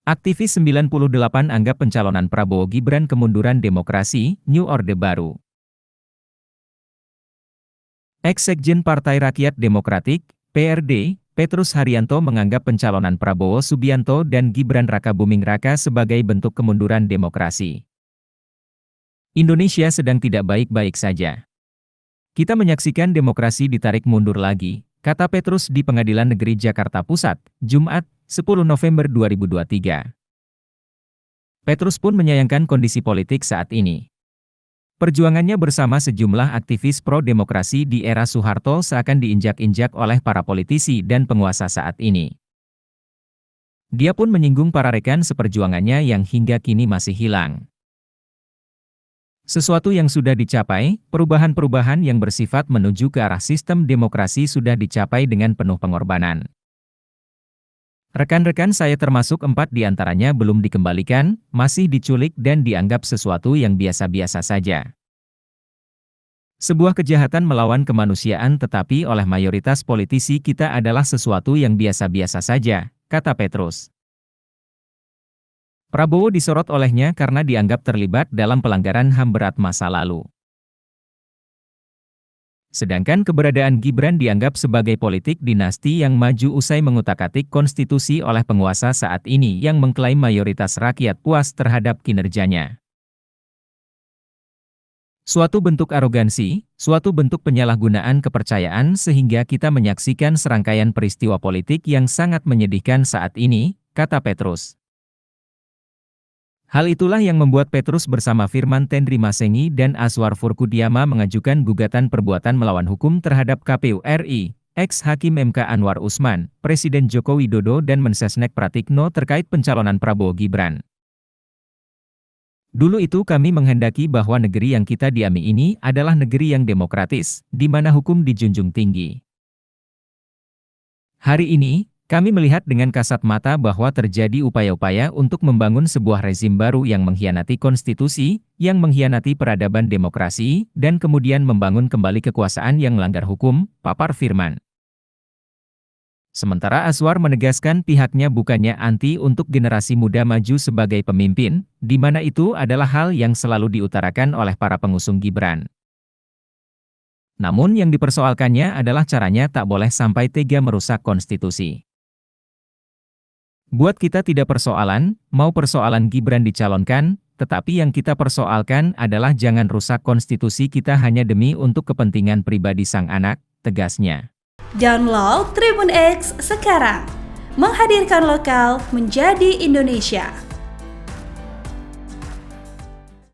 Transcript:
Aktivis 98 anggap pencalonan Prabowo Gibran kemunduran demokrasi, New Orde Baru. Ex-Sekjen Partai Rakyat Demokratik, PRD, Petrus Haryanto menganggap pencalonan Prabowo Subianto dan Gibran Rakabuming Raka sebagai bentuk kemunduran demokrasi. Indonesia sedang tidak baik-baik saja. Kita menyaksikan demokrasi ditarik mundur lagi, kata Petrus di Pengadilan Negeri Jakarta Pusat, Jumat, 10 November 2023. Petrus pun menyayangkan kondisi politik saat ini. Perjuangannya bersama sejumlah aktivis pro-demokrasi di era Soeharto seakan diinjak-injak oleh para politisi dan penguasa saat ini. Dia pun menyinggung para rekan seperjuangannya yang hingga kini masih hilang. Sesuatu yang sudah dicapai, perubahan-perubahan yang bersifat menuju ke arah sistem demokrasi sudah dicapai dengan penuh pengorbanan. Rekan-rekan saya termasuk 4 diantaranya belum dikembalikan, masih diculik dan dianggap sesuatu yang biasa-biasa saja. Sebuah kejahatan melawan kemanusiaan tetapi oleh mayoritas politisi kita adalah sesuatu yang biasa-biasa saja, kata Petrus. Prabowo disorot olehnya karena dianggap terlibat dalam pelanggaran HAM berat masa lalu. Sedangkan keberadaan Gibran dianggap sebagai politik dinasti yang maju usai mengutak-atik konstitusi oleh penguasa saat ini yang mengklaim mayoritas rakyat puas terhadap kinerjanya. Suatu bentuk arogansi, suatu bentuk penyalahgunaan kepercayaan sehingga kita menyaksikan serangkaian peristiwa politik yang sangat menyedihkan saat ini, kata Petrus. Hal itulah yang membuat Petrus bersama Firman Tendri Masengi dan Aswar Furkudiama mengajukan gugatan perbuatan melawan hukum terhadap KPU RI, ex-Hakim MK Anwar Usman, Presiden Joko Widodo dan Mensesnek Pratikno terkait pencalonan Prabowo Gibran. Dulu itu kami menghendaki bahwa negeri yang kita diami ini adalah negeri yang demokratis, di mana hukum dijunjung tinggi. Hari ini, kami melihat dengan kasat mata bahwa terjadi upaya-upaya untuk membangun sebuah rezim baru yang mengkhianati konstitusi, yang mengkhianati peradaban demokrasi, dan kemudian membangun kembali kekuasaan yang melanggar hukum, papar Firman. Sementara Aswar menegaskan pihaknya bukannya anti untuk generasi muda maju sebagai pemimpin, di mana itu adalah hal yang selalu diutarakan oleh para pengusung Gibran. Namun yang dipersoalkannya adalah caranya tak boleh sampai tega merusak konstitusi. Buat kita tidak persoalan, mau persoalan Gibran dicalonkan, tetapi yang kita persoalkan adalah jangan rusak konstitusi kita hanya demi untuk kepentingan pribadi sang anak, tegasnya. Download Tribun X sekarang, menghadirkan lokal menjadi Indonesia.